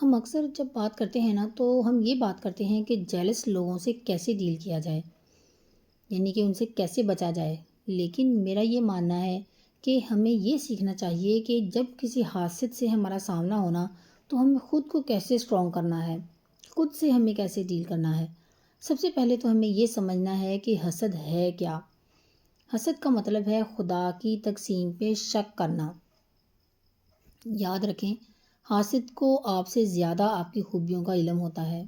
ہم اکثر جب بات کرتے ہیں نا تو ہم یہ بات کرتے ہیں کہ جیلس لوگوں سے کیسے ڈیل کیا جائے، یعنی کہ ان سے کیسے بچا جائے۔ لیکن میرا یہ ماننا ہے کہ ہمیں یہ سیکھنا چاہیے کہ جب کسی حادثے سے ہمارا سامنا ہونا تو ہمیں خود کو کیسے اسٹرانگ کرنا ہے، خود سے ہمیں کیسے ڈیل کرنا ہے۔ سب سے پہلے تو ہمیں یہ سمجھنا ہے کہ حسد ہے کیا۔ حسد کا مطلب ہے خدا کی تقسیم پہ شک کرنا۔ یاد رکھیں، حاسد کو آپ سے زیادہ آپ کی خوبیوں کا علم ہوتا ہے۔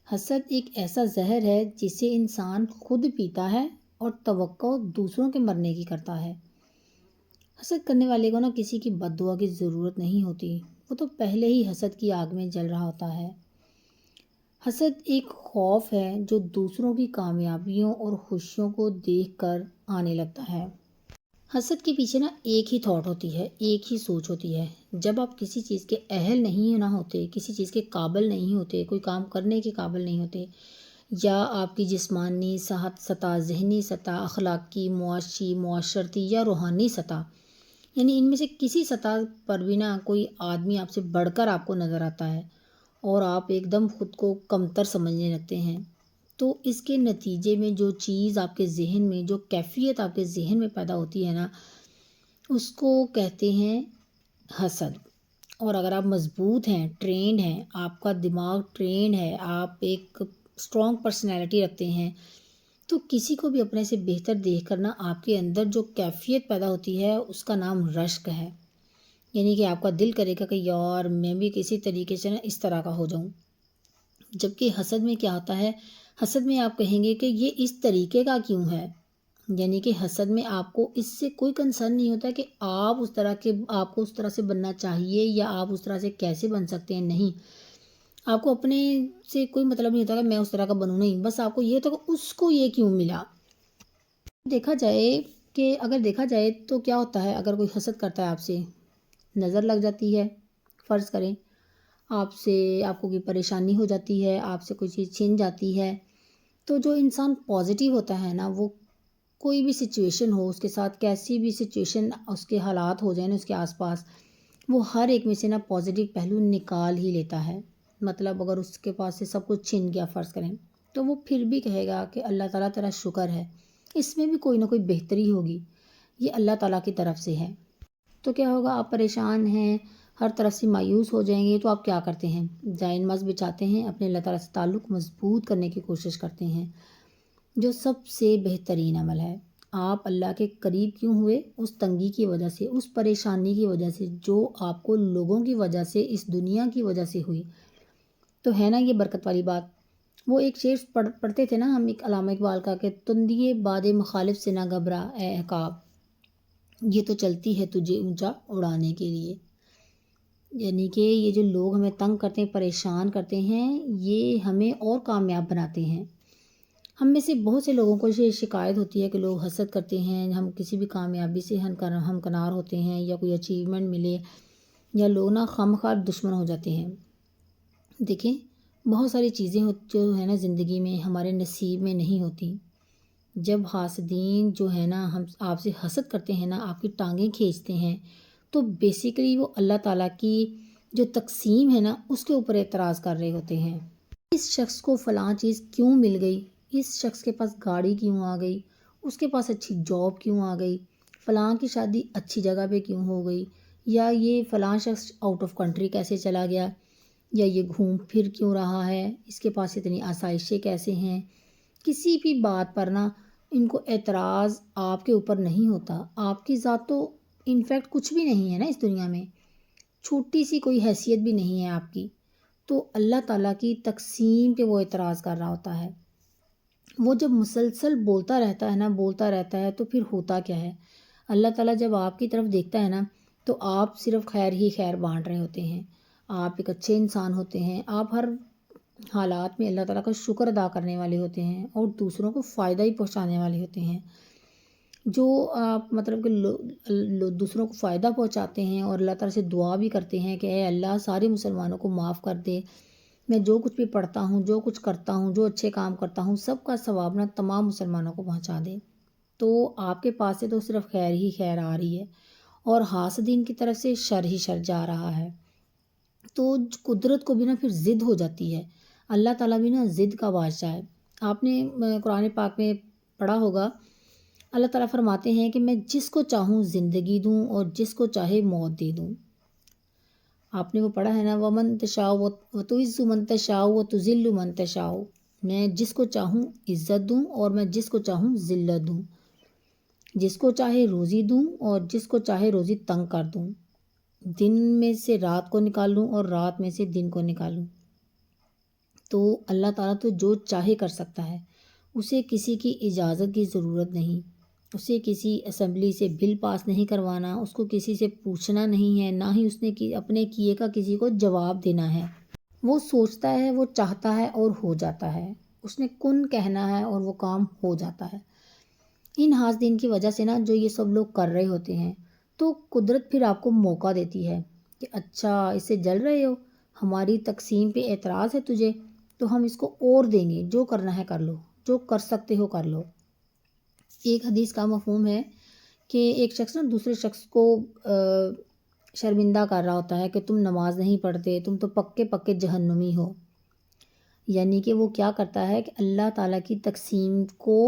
حسد ایک ایسا زہر ہے جسے انسان خود پیتا ہے اور توقع دوسروں کے مرنے کی کرتا ہے۔ حسد کرنے والے کو نا کسی کی بد دعا کی ضرورت نہیں ہوتی، وہ تو پہلے ہی حسد کی آگ میں جل رہا ہوتا ہے۔ حسد ایک خوف ہے جو دوسروں کی کامیابیوں اور خوشیوں کو دیکھ کر آنے لگتا ہے۔ حسد کے پیچھے نا ایک ہی تھاٹ ہوتی ہے، ایک ہی سوچ ہوتی ہے۔ جب آپ کسی چیز کے اہل نہیں نہ ہوتے، کسی چیز کے قابل نہیں ہوتے، کوئی کام کرنے کے قابل نہیں ہوتے، یا آپ کی جسمانی سطح، ذہنی سطح، اخلاقی، معاشی، معاشرتی یا روحانی سطح، یعنی ان میں سے کسی سطح پر بھی نا کوئی آدمی آپ سے بڑھ کر آپ کو نظر آتا ہے اور آپ ایک دم خود کو کمتر سمجھنے لگتے ہیں، تو اس کے نتیجے میں جو چیز آپ کے ذہن میں، جو کیفیت آپ کے ذہن میں پیدا ہوتی ہے نا، اس کو کہتے ہیں حسد۔ اور اگر آپ مضبوط ہیں، ٹرینڈ ہیں، آپ کا دماغ ٹرینڈ ہے، آپ ایک اسٹرانگ پرسنالٹی رکھتے ہیں، تو کسی کو بھی اپنے سے بہتر دیکھ کر نا آپ کے اندر جو کیفیت پیدا ہوتی ہے اس کا نام رشک ہے۔ یعنی کہ آپ کا دل کرے گا کہ یار میں بھی کسی طریقے سے نا اس طرح کا ہو جاؤں۔ جبکہ حسد میں کیا ہوتا ہے، حسد میں آپ کہیں گے کہ یہ اس طریقے کا کیوں ہے، یعنی کہ حسد میں آپ کو اس سے کوئی کنسرن نہیں ہوتا کہ آپ کو اس طرح سے بننا چاہیے یا آپ اس طرح سے کیسے بن سکتے ہیں۔ نہیں، آپ کو اپنے سے کوئی مطلب نہیں ہوتا کہ میں اس طرح کا بنوں، نہیں، بس آپ کو یہ ہوتا کہ اس کو یہ کیوں ملا۔ اگر دیکھا جائے تو کیا ہوتا ہے، اگر کوئی حسد کرتا ہے آپ سے، نظر لگ جاتی ہے، فرض کریں آپ کو کوئی پریشانی ہو جاتی ہے، آپ سے کوئی چیز چھن جاتی ہے، تو جو انسان پازیٹیو ہوتا ہے نا، وہ کوئی بھی سچویشن ہو، اس کے ساتھ کیسی بھی سچویشن، اس کے حالات ہو جائیں نا اس کے آس پاس، وہ ہر ایک میں سے نا پازیٹیو پہلو نکال ہی لیتا ہے۔ مطلب اگر اس کے پاس سے سب کچھ چھن گیا فرض کریں، تو وہ پھر بھی کہے گا کہ اللہ تعالیٰ تیرا شکر ہے، اس میں بھی کوئی نہ کوئی بہتری ہوگی، یہ اللہ تعالیٰ کی طرف سے ہے۔ تو کیا ہوگا، آپ پریشان ہیں، ہر طرف سے مایوس ہو جائیں گے، تو آپ کیا کرتے ہیں، جائے نماز بچاتے ہیں، اپنے اللہ تعالیٰ سے تعلق مضبوط کرنے کی کوشش کرتے ہیں، جو سب سے بہترین عمل ہے۔ آپ اللہ کے قریب کیوں ہوئے؟ اس تنگی کی وجہ سے، اس پریشانی کی وجہ سے جو آپ کو لوگوں کی وجہ سے، اس دنیا کی وجہ سے ہوئی۔ تو ہے نا یہ برکت والی بات۔ وہ ایک شعر پڑھتے تھے نا ہم، ایک علامہ اقبال کا، کہ تندیے باد مخالف سے نہ گھبرا اے عقاب، یہ تو چلتی ہے تجھے اونچا اڑانے کے لیے۔ یعنی کہ یہ جو لوگ ہمیں تنگ کرتے ہیں، پریشان کرتے ہیں، یہ ہمیں اور کامیاب بناتے ہیں۔ ہم میں سے بہت سے لوگوں کو یہ شکایت ہوتی ہے کہ لوگ حسد کرتے ہیں، ہم کسی بھی کامیابی سے ہمکنار ہوتے ہیں یا کوئی اچیومنٹ ملے، یا لوگ نا خواہ دشمن ہو جاتے ہیں۔ دیکھیں، بہت ساری چیزیں جو ہے نا زندگی میں ہمارے نصیب میں نہیں ہوتی۔ جب حاسدین جو ہے نا ہم آپ سے حسد کرتے ہیں نا، آپ کی ٹانگیں کھینچتے ہیں، تو بیسیکلی وہ اللہ تعالیٰ کی جو تقسیم ہے نا اس کے اوپر اعتراض کر رہے ہوتے ہیں۔ اس شخص کو فلاں چیز کیوں مل گئی، اس شخص کے پاس گاڑی کیوں آ گئی، اس کے پاس اچھی جاب کیوں آ گئی، فلاں کی شادی اچھی جگہ پہ کیوں ہو گئی، یا یہ فلاں شخص آؤٹ آف کنٹری کیسے چلا گیا، یا یہ گھوم پھر کیوں رہا ہے، اس کے پاس اتنی آسائشیں کیسے ہیں۔ کسی بھی بات پر نا ان کو اعتراض آپ کے اوپر نہیں ہوتا۔ آپ کی ذات تو انفیکٹ کچھ بھی نہیں ہے نا اس دنیا میں، چھوٹی سی کوئی حیثیت بھی نہیں ہے آپ کی، تو اللہ تعالیٰ کی تقسیم پہ وہ اعتراض کر رہا ہوتا ہے۔ وہ جب مسلسل بولتا رہتا ہے تو پھر ہوتا کیا ہے، اللہ تعالیٰ جب آپ کی طرف دیکھتا ہے نا تو آپ صرف خیر ہی خیر بانٹ رہے ہوتے ہیں، آپ ایک اچھے انسان ہوتے ہیں، آپ ہر حالات میں اللہ تعالیٰ کا شکر ادا کرنے والے ہوتے ہیں اور دوسروں کو فائدہ ہی پہنچانے والے ہوتے ہیں۔ جو آپ مطلب کہ دوسروں کو فائدہ پہنچاتے ہیں اور اللہ تعالیٰ سے دعا بھی کرتے ہیں کہ اے اللہ سارے مسلمانوں کو معاف کر دے، میں جو کچھ بھی پڑھتا ہوں، جو کچھ کرتا ہوں، جو اچھے کام کرتا ہوں، سب کا ثواب نا تمام مسلمانوں کو پہنچا دے، تو آپ کے پاس سے تو صرف خیر ہی خیر آ رہی ہے اور حاسدین کی طرف سے شر ہی شر جا رہا ہے۔ تو قدرت کو بھی نا پھر ضد ہو جاتی ہے. اللہ تعالیٰ بھی نا ضد کا بادشاہ ہے. آپ نے قرآن پاک میں پڑھا ہوگا، اللہ تعالیٰ فرماتے ہیں کہ میں جس کو چاہوں زندگی دوں اور جس کو چاہے موت دے دوں. آپ نے وہ پڑھا ہے نا، وَمَن تَشَاءُ وَتُعِزُّ مَن تَشَاءُ وَتُذِلُّ مَن تَشَاءُ، میں جس کو چاہوں عزت دوں اور میں جس کو چاہوں ذلت دوں، جس کو چاہے روزی دوں اور جس کو چاہے روزی تنگ کر دوں، دن میں سے رات کو نکالوں اور رات میں سے دن کو نکالوں. تو اللہ تعالیٰ تو جو چاہے کر سکتا ہے، اسے کسی کی اجازت کی ضرورت نہیں، اسے کسی اسمبلی سے بل پاس نہیں کروانا، اس کو کسی سے پوچھنا نہیں ہے، نہ ہی اس نے اپنے کیے کا کسی کو جواب دینا ہے. وہ سوچتا ہے، وہ چاہتا ہے اور ہو جاتا ہے. اس نے کن کہنا ہے اور وہ کام ہو جاتا ہے. ان حاسدین کی وجہ سے نا جو یہ سب لوگ کر رہے ہوتے ہیں، تو قدرت پھر آپ کو موقع دیتی ہے کہ اچھا اس سے جل رہے ہو، ہماری تقسیم پہ اعتراض ہے تجھے، تو ہم اس کو اور دیں گے، جو کرنا ہے کر لو، جو کر سکتے ہو کر لو. ایک حدیث کا مفہوم ہے کہ ایک شخص نا دوسرے شخص کو شرمندہ کر رہا ہوتا ہے کہ تم نماز نہیں پڑھتے، تم تو پکے پکے جہنمی ہو. یعنی کہ وہ کیا کرتا ہے کہ اللہ تعالیٰ کی تقسیم کو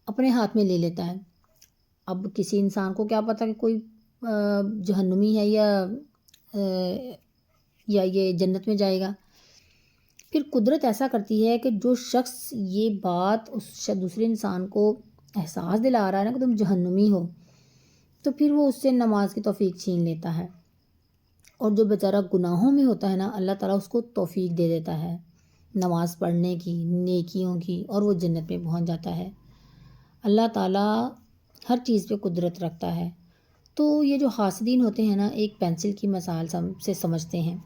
اپنے ہاتھ میں لے لیتا ہے. اب کسی انسان کو کیا پتہ کہ کوئی جہنمی ہے یا یہ جنت میں جائے گا. پھر قدرت ایسا کرتی ہے کہ جو شخص یہ بات اس دوسرے انسان کو احساس دلا رہا ہے نا کہ تم جہنمی ہو، تو پھر وہ اس سے نماز کی توفیق چھین لیتا ہے. اور جو بیچارہ گناہوں میں ہوتا ہے نا، اللہ تعالیٰ اس کو توفیق دے دیتا ہے نماز پڑھنے کی، نیکیوں کی، اور وہ جنت میں پہنچ جاتا ہے. اللہ تعالیٰ ہر چیز پہ قدرت رکھتا ہے. تو یہ جو حاسدین ہوتے ہیں نا، ایک پینسل کی مثال سے سمجھتے ہیں.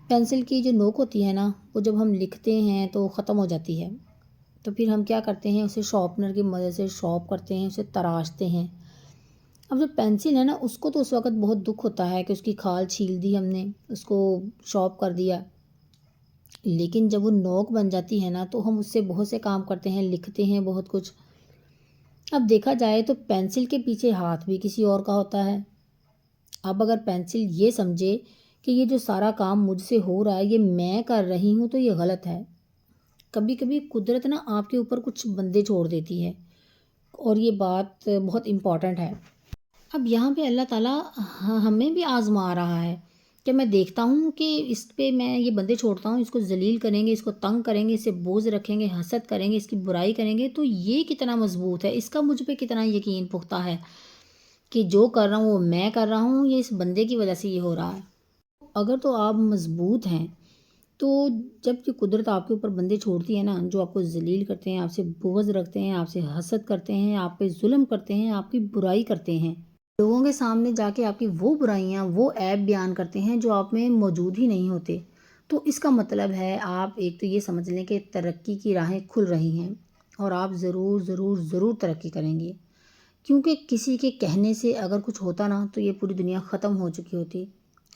پینسل کی جو نوک ہوتی ہے نا، وہ جب ہم لکھتے ہیں تو ختم ہو جاتی ہے، تو پھر ہم کیا کرتے ہیں، اسے شارپنر کی مدد سے شارپ کرتے ہیں، اسے تراشتے ہیں. اب جو پینسل ہے نا، اس کو تو اس وقت بہت دکھ ہوتا ہے کہ اس کی کھال چھیل دی ہم نے، اس کو شارپ کر دیا. لیکن جب وہ نوک بن جاتی ہے نا، تو ہم اس سے بہت سے کام کرتے ہیں، لکھتے ہیں بہت کچھ. اب دیکھا جائے تو پینسل کے پیچھے ہاتھ بھی کسی اور کا ہوتا ہے. اب اگر پینسل یہ سمجھے کہ یہ جو سارا کام مجھ سے ہو رہا ہے یہ میں کر رہی ہوں، تو یہ غلط ہے. کبھی کبھی قدرت نا آپ کے اوپر کچھ بندے چھوڑ دیتی ہے، اور یہ بات بہت امپورٹنٹ ہے. اب یہاں پہ اللہ تعالیٰ ہمیں بھی آزما رہا ہے کہ میں دیکھتا ہوں کہ اس پہ میں یہ بندے چھوڑتا ہوں، اس کو ذلیل کریں گے، اس کو تنگ کریں گے، اس سے بوجھ رکھیں گے، حسد کریں گے، اس کی برائی کریں گے، تو یہ کتنا مضبوط ہے، اس کا مجھ پہ کتنا یقین پختہ ہے کہ جو کر رہا ہوں وہ میں کر رہا ہوں، یہ اس بندے کی وجہ سے یہ ہو رہا ہے. اگر تو آپ مضبوط ہیں، تو جب یہ قدرت آپ کے اوپر بندے چھوڑتی ہے نا، جو آپ کو ذلیل کرتے ہیں، آپ سے بغض رکھتے ہیں، آپ سے حسد کرتے ہیں، آپ پہ ظلم کرتے ہیں، آپ کی برائی کرتے ہیں، لوگوں کے سامنے جا کے آپ کی وہ برائیاں، وہ عیب بیان کرتے ہیں جو آپ میں موجود ہی نہیں ہوتے، تو اس کا مطلب ہے آپ ایک تو یہ سمجھ لیں کہ ترقی کی راہیں کھل رہی ہیں، اور آپ ضرور ضرور ضرور ترقی کریں گے. کیونکہ کسی کے کہنے سے اگر کچھ ہوتا نا، تو یہ پوری دنیا ختم ہو چکی ہوتی.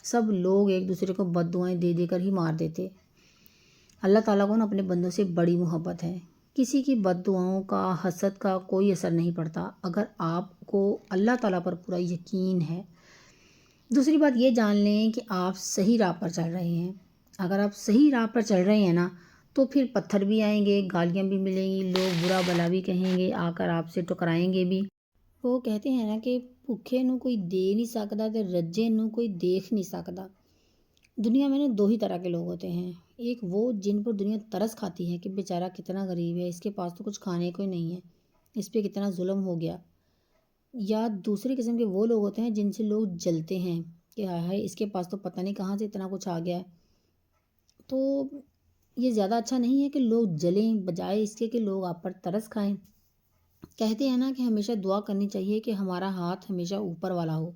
سب لوگ ایک دوسرے کو بد دعائیں دے دے کر ہی مار دیتے. اللہ تعالیٰ کو نا اپنے بندوں سے بڑی محبت ہے. کسی کی بد دعاؤں کا، حسد کا کوئی اثر نہیں پڑتا اگر آپ کو اللہ تعالیٰ پر پورا یقین ہے. دوسری بات یہ جان لیں کہ آپ صحیح راہ پر چل رہے ہیں. اگر آپ صحیح راہ پر چل رہے ہیں نا، تو پھر پتھر بھی آئیں گے، گالیاں بھی ملیں گی، لوگ برا بھلا بھی کہیں گے، آ کر آپ سے ٹکرائیں گے بھی. وہ کہتے ہیں نا کہ بھوکے نو کوئی دے نہیں سکتا تے رجے نو کوئی دیکھ نہیں سکتا. دنیا میں نا دو ہی طرح کے لوگ ہوتے ہیں. ایک وہ جن پر دنیا ترس کھاتی ہے کہ بیچارہ کتنا غریب ہے، اس کے پاس تو کچھ کھانے کو ہی نہیں ہے، اس پہ کتنا ظلم ہو گیا. یا دوسری قسم کے وہ لوگ ہوتے ہیں جن سے لوگ جلتے ہیں کہ ہائے ہائے اس کے پاس تو پتہ نہیں کہاں سے اتنا کچھ آ گیا ہے. تو یہ زیادہ اچھا نہیں ہے کہ لوگ جلیں، بجائے اس کے کہ لوگ آپ پر ترس کھائیں. کہتے ہیں نا کہ ہمیشہ دعا کرنی چاہیے کہ ہمارا ہاتھ ہمیشہ اوپر والا ہو،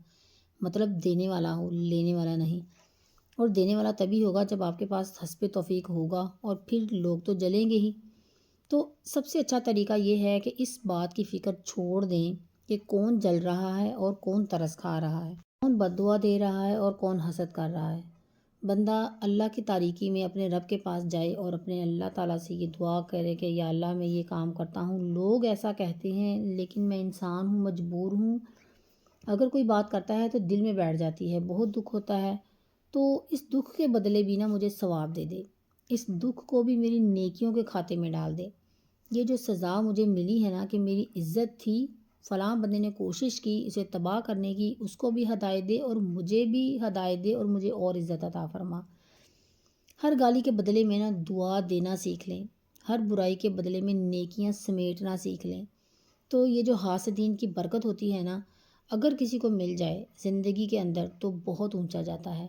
مطلب دینے والا ہو، لینے والا نہیں. اور دینے والا تبھی ہوگا جب آپ کے پاس حسب توفیق ہوگا، اور پھر لوگ تو جلیں گے ہی. تو سب سے اچھا طریقہ یہ ہے کہ اس بات کی فکر چھوڑ دیں کہ کون جل رہا ہے اور کون ترس کھا رہا ہے، کون بد دعا دے رہا ہے اور کون حسد کر رہا ہے. بندہ اللہ کی تاریکی میں اپنے رب کے پاس جائے اور اپنے اللہ تعالیٰ سے یہ دعا کرے کہ یا اللہ میں یہ کام کرتا ہوں، لوگ ایسا کہتے ہیں لیکن میں انسان ہوں، مجبور ہوں. اگر کوئی بات کرتا ہے تو دل میں بیٹھ جاتی ہے، بہت دکھ ہوتا ہے. تو اس دکھ کے بدلے بھی نا مجھے ثواب دے دے، اس دکھ کو بھی میری نیکیوں کے کھاتے میں ڈال دے۔ یہ جو سزا مجھے ملی ہے نا کہ میری عزت تھی، فلاں بندے نے کوشش کی اسے تباہ کرنے کی، اس کو بھی ہدایت دے اور مجھے بھی ہدایت دے اور مجھے اور عزت عطا فرما۔ ہر گالی کے بدلے میں نا دعا دینا سیکھ لیں، ہر برائی کے بدلے میں نیکیاں سمیٹنا سیکھ لیں۔ تو یہ جو حاسدین کی برکت ہوتی ہے نا، اگر کسی کو مل جائے زندگی کے اندر تو بہت اونچا جاتا ہے۔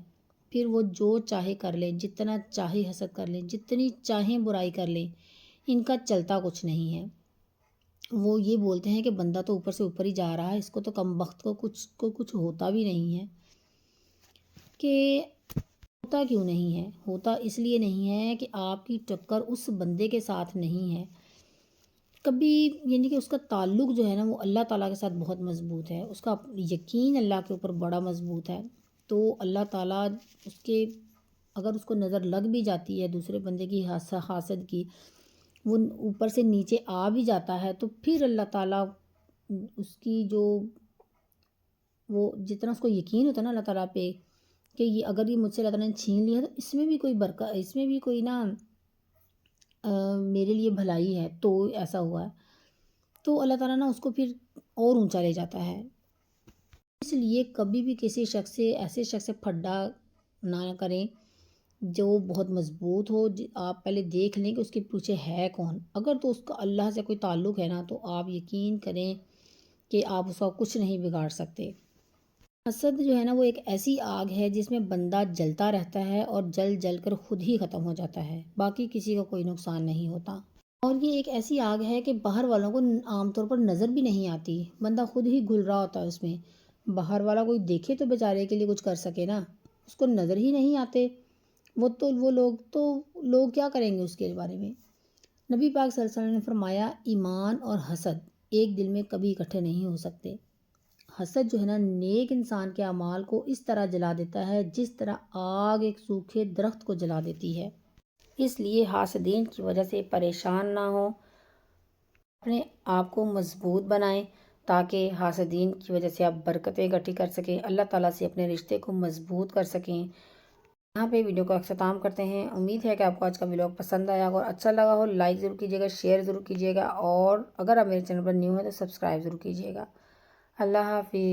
پھر وہ جو چاہے کر لیں، جتنا چاہے حسد کر لیں، جتنی چاہیں برائی کر لیں، ان کا چلتا کچھ نہیں ہے۔ وہ یہ بولتے ہیں کہ بندہ تو اوپر سے اوپر ہی جا رہا ہے، اس کو تو کم بخت کو کچھ ہوتا بھی نہیں ہے۔ کہ ہوتا کیوں نہیں ہے؟ ہوتا اس لیے نہیں ہے کہ آپ کی ٹکر اس بندے کے ساتھ نہیں ہے کبھی، یعنی کہ اس کا تعلق جو ہے نا وہ اللہ تعالیٰ کے ساتھ بہت مضبوط ہے، اس کا یقین اللہ کے اوپر بڑا مضبوط ہے۔ تو اللہ تعالیٰ اس کے اگر اس کو نظر لگ بھی جاتی ہے دوسرے بندے کی حاسد کی، وہ اوپر سے نیچے آ بھی جاتا ہے، تو پھر اللہ تعالیٰ اس کی جو وہ جتنا اس کو یقین ہوتا ہے نا اللہ تعالیٰ پہ کہ یہ اگر یہ مجھ سے اللہ تعالیٰ نے چھین لیا تو اس میں بھی کوئی برکت، اس میں بھی کوئی نا میرے لیے بھلائی ہے، تو ایسا ہوا ہے، تو اللہ تعالیٰ نا اس کو پھر اور اونچا لے جاتا ہے۔ اس لیے کبھی بھی کسی شخص سے ایسے شخص سے پھڈا نہ کریں جو بہت مضبوط ہو۔ آپ پہلے دیکھ لیں کہ اس کے پیچھے ہے کون، اگر تو اس کا اللہ سے کوئی تعلق ہے نا تو آپ یقین کریں کہ آپ اس کا کچھ نہیں بگاڑ سکتے۔ حسد جو ہے نا وہ ایک ایسی آگ ہے جس میں بندہ جلتا رہتا ہے اور جل جل کر خود ہی ختم ہو جاتا ہے، باقی کسی کا کوئی نقصان نہیں ہوتا۔ اور یہ ایک ایسی آگ ہے کہ باہر والوں کو عام طور پر نظر بھی نہیں آتی، بندہ خود ہی گھل رہا ہوتا ہے اس میں، باہر والا کوئی دیکھے تو بیچارے کے لیے کچھ کر سکے نا، اس کو نظر ہی نہیں آتے وہ لوگ کیا کریں گے اس کے بارے میں۔ نبی پاک صلی اللہ علیہ وسلم نے فرمایا ایمان اور حسد ایک دل میں کبھی اکٹھے نہیں ہو سکتے۔ حسد جو ہے نا نیک انسان کے اعمال کو اس طرح جلا دیتا ہے جس طرح آگ ایک سوکھے درخت کو جلا دیتی ہے۔ اس لیے حاسدین کی وجہ سے پریشان نہ ہوں، اپنے آپ کو مضبوط بنائیں تاکہ حاسدین کی وجہ سے آپ برکتیں اکٹھی کر سکیں، اللہ تعالیٰ سے اپنے رشتے کو مضبوط کر سکیں۔ یہاں پہ ویڈیو کا اختتام کرتے ہیں۔ امید ہے کہ آپ کو آج کا ویلاگ پسند آیا اور اچھا لگا ہو، لائک ضرور کیجیے گا، شیئر ضرور کیجیے گا، اور اگر آپ میرے چینل پر نیو ہیں تو سبسکرائب ضرور کیجیے گا۔ اللہ حافظ۔